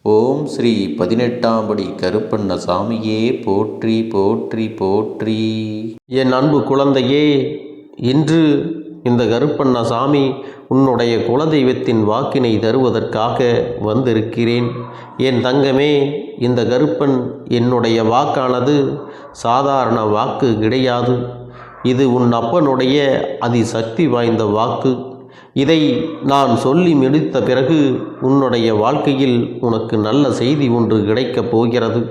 ஓம் ஸ்ரீ 18ஆம் படி கருப்பண்ணசாமியே போற்றி போற்றி போற்றி. என் அன்பு குழந்தையே, இன்று இந்த கருப்பண்ணசாமி உன்னுடைய குலதெய்வத்தின் வாக்கினை தருவதற்காக வந்திருக்கிறேன். என் தங்கமே, இந்த கருப்பன் என்னுடைய வாக்கானது சாதாரண வாக்கு கிடையாது. இது உன் அப்பனுடைய அதிசக்தி வாய்ந்த வாக்கு. இதை நான் சொல்லி முடித்த பிறகு உன்னுடைய வாழ்க்கையில் உனக்கு நல்ல செய்தி ஒன்று கிடைக்கப் போகிறது.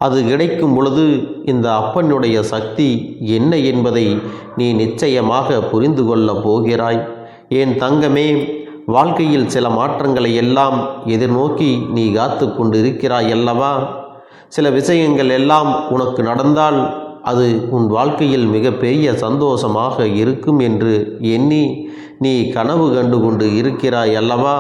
அது கிடைக்கும் பொழுது இந்த அப்பனுடைய சக்தி என்ன என்பதை நீ நிச்சயமாக புரிந்து கொள்ளப் போகிறாய். என் தங்கமே, வாழ்க்கையில் சில மாற்றங்களை எல்லாம் எதிர்நோக்கி நீ காத்து கொண்டு இருக்கிறாய் அல்லவா? சில விஷயங்கள் எல்லாம் உனக்கு நடந்தால் அது உன் வாழ்க்கையில் மிகப்பெரிய சந்தோஷமாக இருக்கும் என்று எண்ணி நீ கனவு கண்டு கொண்டு இருக்கிறாய் அல்லவா?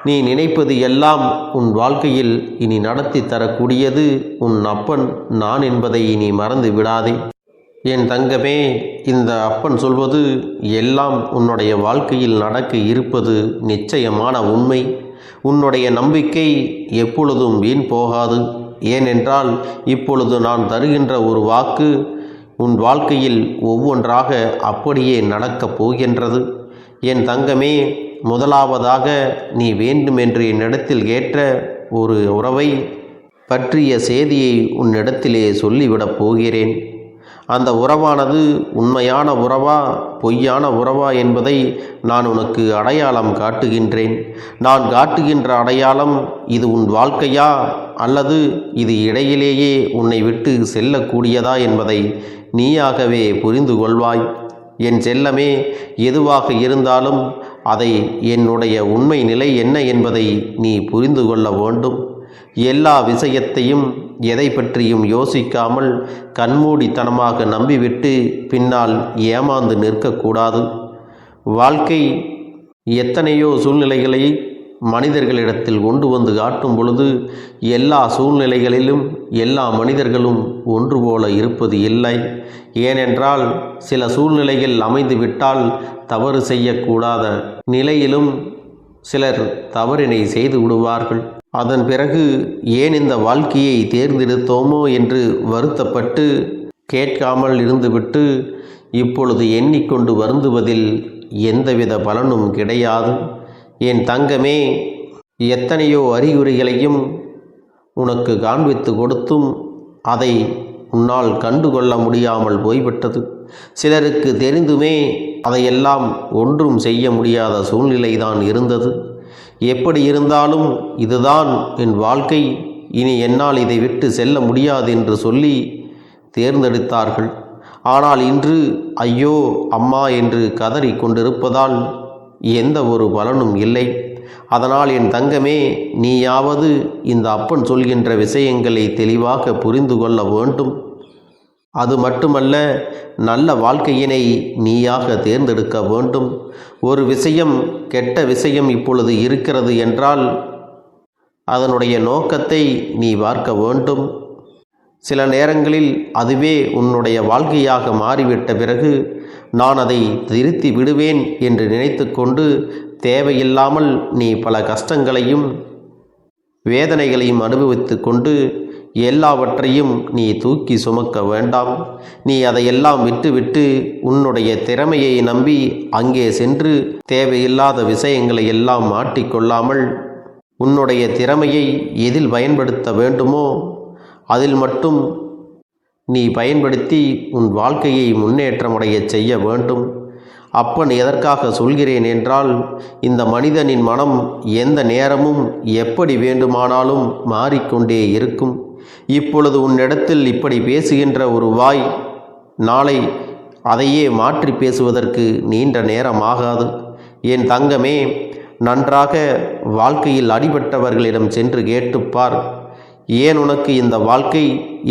நீ நினைப்பது எல்லாம் உன் வாழ்க்கையில் இனி நடத்தி தரக்கூடியது உன் அப்பன் நான் என்பதை நீ மறந்து விடாதே. என் தங்கமே, இந்த அப்பன் சொல்வது எல்லாம் உன்னுடைய வாழ்க்கையில் நடக்க இருப்பது நிச்சயமான உண்மை. உன்னுடைய நம்பிக்கை எப்பொழுதும் வீண் போகாது. ஏனென்றால் இப்பொழுது நான் தருகின்ற ஒரு வாக்கு உன் வாழ்க்கையில் ஒவ்வொன்றாக அப்படியே நடக்கப் போகின்றது. என் தங்கமே, முதலாவதாக நீ வேண்டுமென்று என்னிடத்தில் கேட்ட ஒரு உறவை பற்றிய செய்தியை உன்னிடத்திலே சொல்லிவிடப் போகிறேன். அந்த உறவானது உண்மையான உறவா பொய்யான உறவா என்பதை நான் உனக்கு அடையாளம் காட்டுகின்றேன். நான் காட்டுகின்ற அடையாளம் இது உன் வாழ்க்கையா அல்லது இது இடையிலேயே உன்னை விட்டு செல்லக்கூடியதா என்பதை நீயாகவே புரிந்து கொள்வாய். என் செல்லமே, எதுவாக இருந்தாலும் அதை என்னுடைய உண்மை நிலை என்ன என்பதை நீ புரிந்து கொள்ள வேண்டும். எல்லா விஷயத்தையும் எதை பற்றியும் யோசிக்காமல் கண்மூடித்தனமாக நம்பிவிட்டு பின்னால் ஏமாந்து நிற்கக்கூடாது. வாழ்க்கை எத்தனையோ சூழ்நிலைகளை மனிதர்களிடத்தில் கொண்டு வந்து காட்டும் பொழுது எல்லா சூழ்நிலைகளிலும் எல்லா மனிதர்களும் ஒன்று போல இருப்பது இல்லை. ஏனென்றால் சில சூழ்நிலைகள் அமைந்துவிட்டால் தவறு செய்யக்கூடாத நிலையிலும் சிலர் தவறினை செய்து விடுவார்கள். அதன் பிறகு ஏன் இந்த வாழ்க்கையை தேர்ந்தெடுத்தோமோ என்று வருத்தப்பட்டு கேட்காமல் இருந்துவிட்டு இப்பொழுது எண்ணிக்கொண்டு வருந்துவதில் எந்தவித பலனும் கிடையாது. என் தங்கமே, எத்தனையோ அறிகுறிகளையும் உனக்கு காண்பித்து கொடுத்தும் அதை உன்னால் கண்டுகொள்ள முடியாமல் போய்விட்டது. சிலருக்கு தெரிந்துமே அதையெல்லாம் ஒன்றும் செய்ய முடியாத சூழ்நிலைதான் இருந்தது. எப்படி இருந்தாலும் இதுதான் என் வாழ்க்கை, இனி என்னால் இதை விட்டு செல்ல முடியாது என்று சொல்லி தேர்ந்தெடுத்தார்கள். ஆனால் இன்று ஐயோ அம்மா என்று கதறி கொண்டிருப்பதால் எந்த ஒரு பலனும் இல்லை. அதனால் என் தங்கமே, நீயாவது இந்த அப்பன் சொல்கின்ற விஷயங்களை தெளிவாக புரிந்து கொள்ள வேண்டும். அது மட்டுமல்ல, நல்ல வாழ்க்கையினை நீயாக தேர்ந்தெடுக்க வேண்டும். ஒரு விஷயம் கெட்ட விஷயம் இப்பொழுது இருக்கிறது என்றால் அதனுடைய நோக்கத்தை நீ பார்க்க வேண்டும். சில நேரங்களில் அதுவே உன்னுடைய வாழ்க்கையாக மாறிவிட்ட பிறகு நான் அதை திருத்தி விடுவேன் என்று நினைத்து கொண்டு தேவையில்லாமல் நீ பல கஷ்டங்களையும் வேதனைகளையும் அனுபவித்து கொண்டு எல்லாவற்றையும் நீ தூக்கி சுமக்க வேண்டாம். நீ அதையெல்லாம் விட்டுவிட்டு உன்னுடைய திறமையை நம்பி அங்கே சென்று தேவையில்லாத விஷயங்களை எல்லாம் மாட்டிக்கொள்ளாமல் உன்னுடைய திறமையை எதில் பயன்படுத்த வேண்டுமோ அதில் மட்டும் நீ பயன்படுத்தி உன் வாழ்க்கையை முன்னேற்றமடைய செய்ய வேண்டும். அப்பன் எதற்காக சொல்கிறேன் என்றால், இந்த மனிதனின் மனம் எந்த நேரமும் எப்படி வேண்டுமானாலும் மாறிக்கொண்டே இருக்கும். இப்பொழுது உன்னிடத்தில் இப்படி பேசுகின்ற ஒரு வாய் நாளை அதையே மாற்றி பேசுவதற்கு நீண்ட நேரமாகாது. என் தங்கமே, நன்றாக வாழ்க்கையில் அடிபட்டவர்களிடம் சென்று கேட்டுப்பார், ஏன் உனக்கு இந்த வாழ்க்கை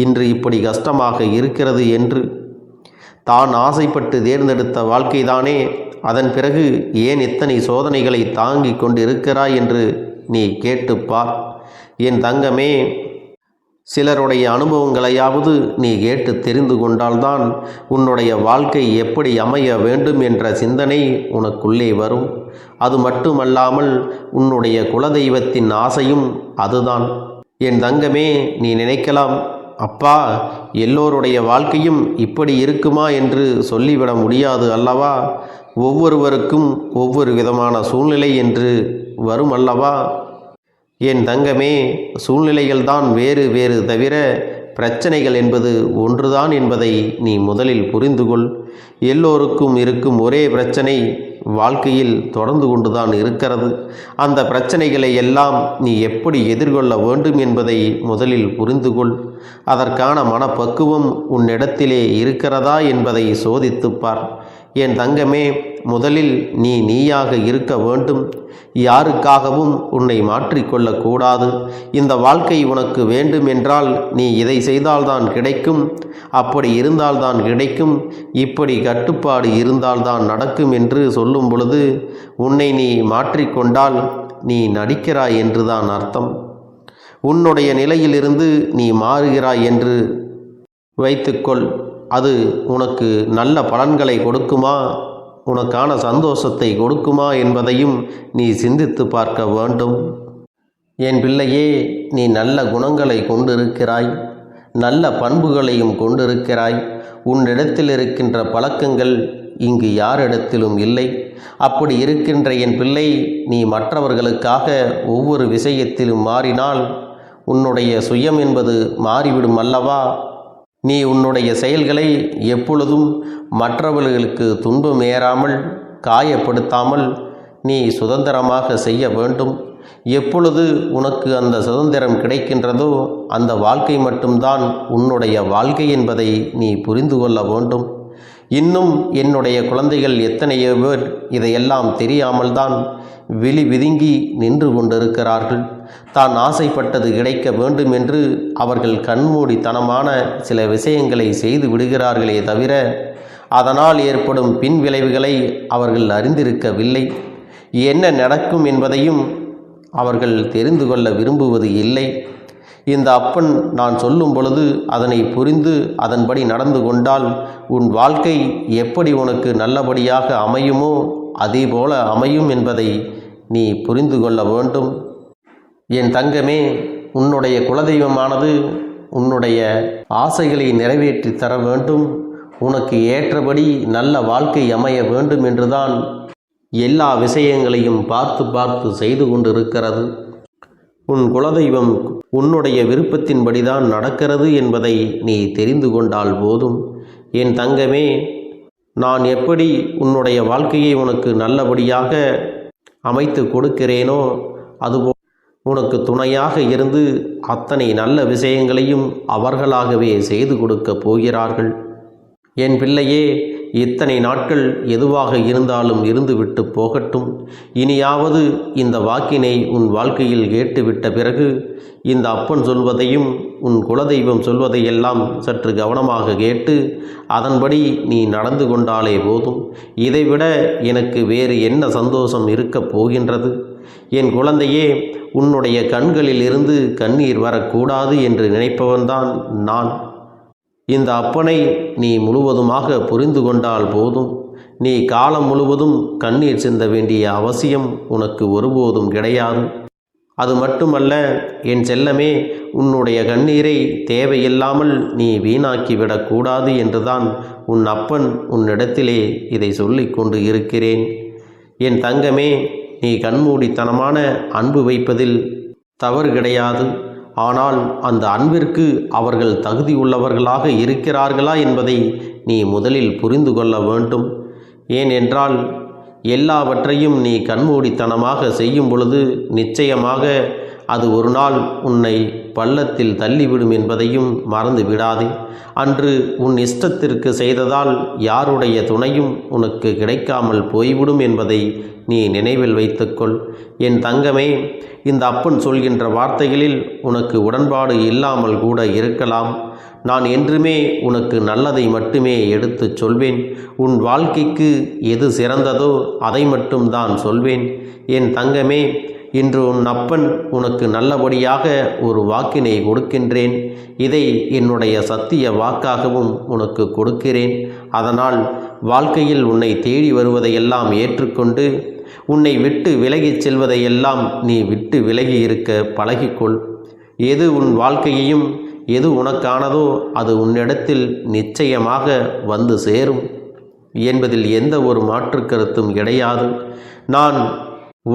இன்று இப்படி கஷ்டமாக இருக்கிறது என்று. தான் ஆசைப்பட்டு தேர்ந்தெடுத்த வாழ்க்கைதானே, அதன் பிறகு ஏன் இத்தனை சோதனைகளை தாங்கி கொண்டு இருக்கிறாய் என்று நீ கேட்டுப்பார். என் தங்கமே, சிலருடைய அனுபவங்களையாவது நீ கேட்டு தெரிந்து கொண்டால்தான் உன்னுடைய வாழ்க்கை எப்படி அமைய வேண்டும் என்ற சிந்தனை உனக்குள்ளே வரும். அது மட்டுமல்லாமல் உன்னுடைய குலதெய்வத்தின் ஆசையும் அதுதான். என் தங்கமே, நீ நினைக்கலாம், அப்பா, எல்லோருடைய வாழ்க்கையும் இப்படி இருக்குமா என்று சொல்லிவிட முடியாது அல்லவா? ஒவ்வொருவருக்கும் ஒவ்வொரு விதமான சூழ்நிலை என்று வரும் அல்லவா? என் தங்கமே, சூழ்நிலைகள்தான் வேறு வேறு தவிர பிரச்சனைகள் என்பது ஒன்றுதான் என்பதை நீ முதலில் புரிந்து கொள். எல்லோருக்கும் இருக்கும் ஒரே பிரச்சனை வாழ்க்கையில் தொடர்ந்து கொண்டுதான் இருக்கிறது. அந்த பிரச்சனைகளை எல்லாம் நீ எப்படி எதிர்கொள்ள வேண்டும் என்பதை முதலில் புரிந்து கொள். அதற்கான மனப்பக்குவம் உன்னிடத்திலே இருக்கிறதா என்பதை சோதித்துப்பார். என் தங்கமே, முதலில் நீ நீயாக இருக்க வேண்டும். யாருக்காகவும் உன்னை மாற்றிக்கொள்ளக்கூடாது. இந்த வாழ்க்கை உனக்கு வேண்டும் என்றால் நீ இதை செய்தால்தான் கிடைக்கும், அப்படி இருந்தால்தான் கிடைக்கும், இப்படி கட்டுப்பாடு இருந்தால்தான் நடக்கும் என்று சொல்லும் பொழுது உன்னை நீ மாற்றிக்கொண்டால் நீ நடிக்கிறாய் என்றுதான் அர்த்தம். உன்னுடைய நிலையிலிருந்து நீ மாறுகிறாய் என்று வைத்துக்கொள். அது உனக்கு நல்ல பலன்களை கொடுக்குமா, உனக்கான சந்தோஷத்தை கொடுக்குமா என்பதையும் நீ சிந்தித்து பார்க்க வேண்டும். என் பிள்ளையே, நீ நல்ல குணங்களை கொண்டிருக்கிறாய், நல்ல பண்புகளையும் கொண்டிருக்கிறாய். உன்னிடத்தில் இருக்கின்ற பழக்கங்கள் இங்கு யாரிடத்திலும் இல்லை. அப்படி இருக்கின்ற என் பிள்ளை, நீ மற்றவர்களுக்காக ஒவ்வொரு விஷயத்திலும் மாறினால் உன்னுடைய சுயம் என்பது மாறிவிடும் அல்லவா? நீ உன்னுடைய செயல்களை எப்பொழுதும் மற்றவர்களுக்கு துன்பம் ஏறாமல், காயப்படுத்தாமல் நீ சுதந்திரமாக செய்ய வேண்டும். எப்பொழுது உனக்கு அந்த சுதந்திரம் கிடைக்கின்றதோ அந்த வாழ்க்கை மட்டும்தான் உன்னுடைய வாழ்க்கை என்பதை நீ புரிந்து கொள்ள வேண்டும். இன்னும் என்னுடைய குழந்தைகள் எத்தனையோ பேர் இதையெல்லாம் தெரியாமல் தான் விழி விதுங்கி நின்று கொண்டிருக்கிறார்கள். தான் ஆசைப்பட்டது கிடைக்க வேண்டும் என்று அவர்கள் கண்மூடித்தனமான சில விஷயங்களை செய்து விடுகிறார்களே தவிர அதனால் ஏற்படும் பின் விளைவுகளை அவர்கள் அறிந்திருக்கவில்லை. என்ன நடக்கும் என்பதையும் அவர்கள் தெரிந்து கொள்ள விரும்புவது இல்லை. இந்த அப்பன் நான் சொல்லும் பொழுது அதனை புரிந்து அதன்படி நடந்து கொண்டால் உன் வாழ்க்கை எப்படி உனக்கு நல்லபடியாக அமையுமோ அதேபோல அமையும் என்பதை நீ புரிந்து கொள்ள வேண்டும். என் தங்கமே, உன்னுடைய குலதெய்வமானது உன்னுடைய ஆசைகளை நிறைவேற்றி தர வேண்டும். உனக்கு ஏற்றபடி நல்ல வாழ்க்கை அமைய வேண்டும் என்றுதான் எல்லா விஷயங்களையும் பார்த்து பார்த்து செய்து கொண்டிருக்கிறது. உன் குலதெய்வம் உன்னுடைய விருப்பத்தின்படிதான் நடக்கிறது என்பதை நீ தெரிந்து கொண்டால் போதும். என் தங்கமே, நான் எப்படி உன்னுடைய வாழ்க்கையை உனக்கு நல்லபடியாக அமைத்து கொடுக்கிறேனோ அதுபோல் உனக்கு துணையாக இருந்து அத்தனை நல்ல விஷயங்களையும் அவர்களாகவே செய்து கொடுக்கப் போகிறார்கள். என் பிள்ளையே, இத்தனை நாட்கள் எதுவாக இருந்தாலும் இருந்துவிட்டு போகட்டும். இனியாவது இந்த வாக்கினை உன் வாழ்க்கையில் கேட்டுவிட்ட பிறகு இந்த அப்பன் சொல்வதையும் உன் குலதெய்வம் சொல்வதையெல்லாம் சற்று கவனமாக கேட்டு அதன்படி நீ நடந்து கொண்டாலே போதும். இதைவிட எனக்கு வேறு என்ன சந்தோஷம் இருக்கப் போகின்றது? என் குழந்தையே, உன்னுடைய கண்களில் இருந்து கண்ணீர் வரக்கூடாது என்று நினைப்பவன்தான் நான். இந்த அப்பனை நீ முழுவதுமாக புரிந்து கொண்டால் போதும். நீ காலம் முழுவதும் கண்ணீர் சிந்த வேண்டிய அவசியம் உனக்கு ஒருபோதும் கிடையாது. அது மட்டுமல்ல என் செல்லமே, உன்னுடைய கண்ணீரை தேவையில்லாமல் நீ வீணாக்கிவிடக்கூடாது என்றுதான் உன் அப்பன் உன்னிடத்திலே இதை சொல்லிக் கொண்டு இருக்கிறேன். என் தங்கமே, நீ கண்மூடித்தனமான அன்பு வைப்பதில் தவறு கிடையாது. ஆனால் அந்த அன்பிற்கு அவர்கள் தகுதி உள்ளவர்களாக இருக்கிறார்களா என்பதை நீ முதலில் புரிந்து கொள்ள வேண்டும். ஏனென்றால் எல்லாவற்றையும் நீ கண்மூடித்தனமாக செய்யும் பொழுது நிச்சயமாக அது ஒரு நாள் உன்னை பள்ளத்தில் தள்ளிவிடும் என்பதையும் மறந்து விடாதே. அன்று உன் இஷ்டத்திற்கு செய்ததால் யாருடைய துணையும் உனக்கு கிடைக்காமல் போய்விடும் என்பதை நீ நினைவில் வைத்துக்கொள். என் தங்கமே, இந்த அப்பன் சொல்கின்ற வார்த்தைகளில் உனக்கு உடன்பாடு இல்லாமல் கூட இருக்கலாம். நான் என்றுமே உனக்கு நல்லதை மட்டுமே எடுத்துச் சொல்வேன். உன் வாழ்க்கைக்கு எது சிறந்ததோ அதை மட்டும்தான் சொல்வேன். என் தங்கமே, இன்று உன் அப்பன் உனக்கு நல்லபடியாக ஒரு வாக்கினை கொடுக்கின்றேன். இதை என்னுடைய சத்திய வாக்காகவும் உனக்கு கொடுக்கிறேன். அதனால் வாழ்க்கையில் உன்னை தேடி வருவதையெல்லாம் ஏற்றுக்கொண்டு உன்னை விட்டு விலகிச் செல்வதையெல்லாம் நீ விட்டு விலகி இருக்க பழகிக்கொள். எது உன் வாழ்க்கையையும் எது உனக்கானதோ அது உன்னிடத்தில் நிச்சயமாக வந்து சேரும் என்பதில் எந்த ஒரு மாற்று கருத்தும் கிடையாது. நான்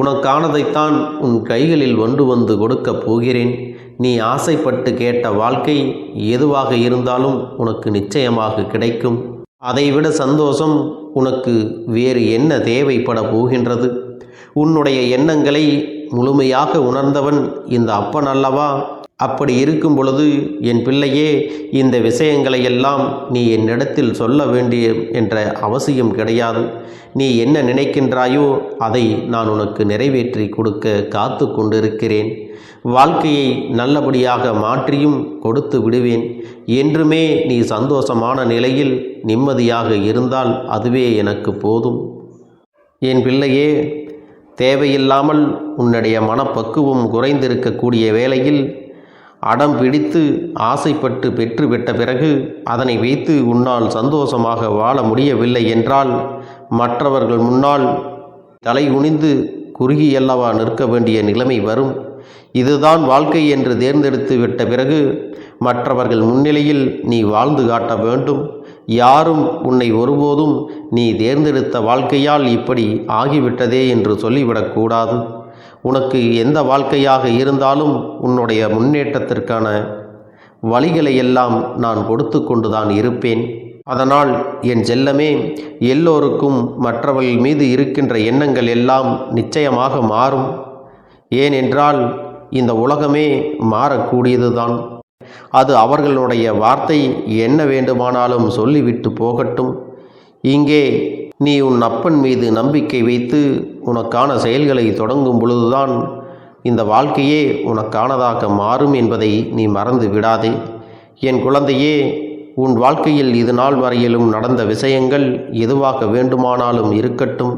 உனக்கானதைத்தான் உன் கைகளில் கொண்டு வந்து கொடுக்கப் போகிறேன். நீ ஆசைப்பட்டு கேட்ட வாழ்க்கை எதுவாக இருந்தாலும் உனக்கு நிச்சயமாக கிடைக்கும். அதைவிட சந்தோஷம் உனக்கு வேறு என்ன தேவைப்பட போகின்றது? உன்னுடைய எண்ணங்களை முழுமையாக உணர்ந்தவன் இந்த அப்பன் அல்லவா? அப்படி இருக்கும் பொழுது என் பிள்ளையே, இந்த விஷயங்களையெல்லாம் நீ என்னிடத்தில் சொல்ல வேண்டிய என்ற அவசியம் கிடையாது. நீ என்ன நினைக்கின்றாயோ அதை நான் உனக்கு நிறைவேற்றி கொடுக்க காத்து கொண்டிருக்கிறேன். வாழ்க்கையை நல்லபடியாக மாற்றியும் கொடுத்து விடுவேன். என்றுமே நீ சந்தோஷமான நிலையில் நிம்மதியாக இருந்தால் அதுவே எனக்கு போதும். என் பிள்ளையே, தேவையில்லாமல் உன்னுடைய மனப்பக்குவம் குறைந்திருக்கக்கூடிய வேளையில் அடம் பிடித்து ஆசைப்பட்டு பெற்றுவிட்ட பிறகு அதனை வைத்து உன்னால் சந்தோஷமாக வாழ முடியவில்லை என்றால் மற்றவர்கள் முன்னால் தலை குனிந்து குறுகியல்லவா நிற்க வேண்டிய நிலைமை வரும். இதுதான் வாழ்க்கை என்று தேர்ந்தெடுத்து விட்ட பிறகு மற்றவர்கள் முன்னிலையில் நீ வாழ்ந்து காட்ட வேண்டும். யாரும் உன்னை ஒருபோதும் நீ தேர்ந்தெடுத்த வாழ்க்கையால் இப்படி ஆகிவிட்டதே என்று சொல்லிவிடக்கூடாது. உனக்கு எந்த வாழ்க்கையாக இருந்தாலும் உன்னுடைய முன்னேற்றத்திற்கான வழிகளை எல்லாம் நான் கொடுத்து கொண்டுதான் இருப்பேன். அதனால் என் செல்லமே, எல்லோருக்கும் மற்றவர்கள் மீது இருக்கின்ற எண்ணங்கள் எல்லாம் நிச்சயமாக மாறும். ஏனென்றால் இந்த உலகமே மாறக்கூடியதுதான். அது அவர்களுடைய வார்த்தை என்ன வேண்டுமானாலும் சொல்லிவிட்டு போகட்டும். இங்கே நீ உன் அப்பன் மீது நம்பிக்கை வைத்து உனக்கான செயல்களை தொடங்கும் பொழுதுதான் இந்த வாழ்க்கையே உனக்கானதாக மாறும் என்பதை நீ மறந்து விடாதே. என் குழந்தையே, உன் வாழ்க்கையில் இது நாள் வரையிலும் நடந்த விஷயங்கள் எதுவாக வேண்டுமானாலும் இருக்கட்டும்.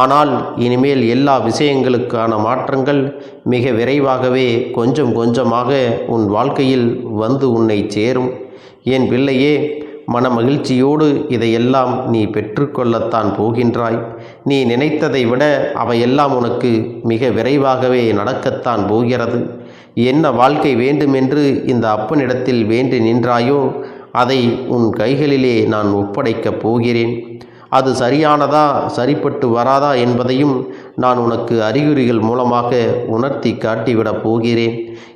ஆனால் இனிமேல் எல்லா விஷயங்களுக்கான மாற்றங்கள் மிக விரைவாகவே கொஞ்சம் கொஞ்சமாக உன் வாழ்க்கையில் வந்து உன்னை சேரும். என் பிள்ளையே, மன மகிழ்ச்சியோடு இதையெல்லாம் நீ பெற்றுக்கொள்ளத்தான் போகின்றாய். நீ நினைத்ததை விட அவையெல்லாம் உனக்கு மிக விரைவாகவே நடக்கத்தான் போகிறது. என்ன வாழ்க்கை வேண்டுமென்று இந்த அப்பனிடத்தில் வேண்டி நின்றாயோ அதை உன் கைகளிலே நான் ஒப்படைக்கப் போகிறேன். அது சரியானதா சரிப்பட்டு வராதா என்பதையும் நான் உனக்கு அறிகுறிகள் மூலமாக உணர்த்தி காட்டிவிடப் போகிறேன்.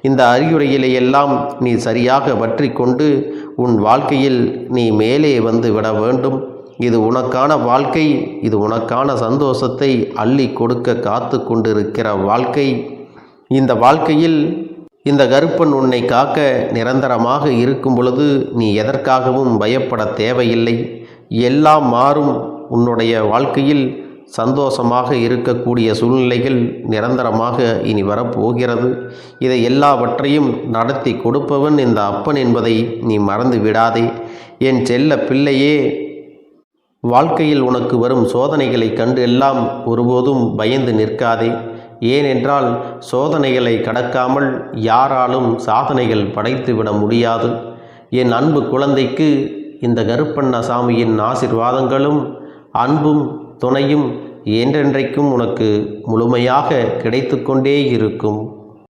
இந்த அறிகுறிகளையெல்லாம் நீ சரியாக பற்றி கொண்டு உன் வாழ்க்கையில் நீ மேலே வந்து விட வேண்டும். இது உனக்கான வாழ்க்கை. இது உனக்கான சந்தோஷத்தை அள்ளி கொடுக்க காத்து கொண்டிருக்கிற வாழ்க்கை. இந்த வாழ்க்கையில் இந்த கருப்பன் உன்னை காக்க நிரந்தரமாக இருக்கும் பொழுது நீ எதற்காகவும் பயப்பட தேவையில்லை. எல்லாம் மாறும். உன்னுடைய வாழ்க்கையில் சந்தோஷமாக இருக்கக்கூடிய சூழ்நிலைகள் நிரந்தரமாக இனி வரப்போகிறது. இதை எல்லாவற்றையும் நடத்தி கொடுப்பவன் இந்த அப்பன் என்பதை நீ மறந்து விடாதே. என் செல்ல பிள்ளையே, வாழ்க்கையில் உனக்கு வரும் சோதனைகளை கண்டு எல்லாம் ஒருபோதும் பயந்து நிற்காதே. ஏனென்றால் சோதனைகளை கடக்காமல் யாராலும் சாதனைகள் படைத்துவிட முடியாது. என் அன்பு குழந்தைக்கு இந்த கருப்பண்ணசாமியின் ஆசீர்வாதங்களும் அன்பும் துணையும் என்றென்றைக்கும் உனக்கு முழுமையாக கிடைத்து கொண்டே இருக்கும்.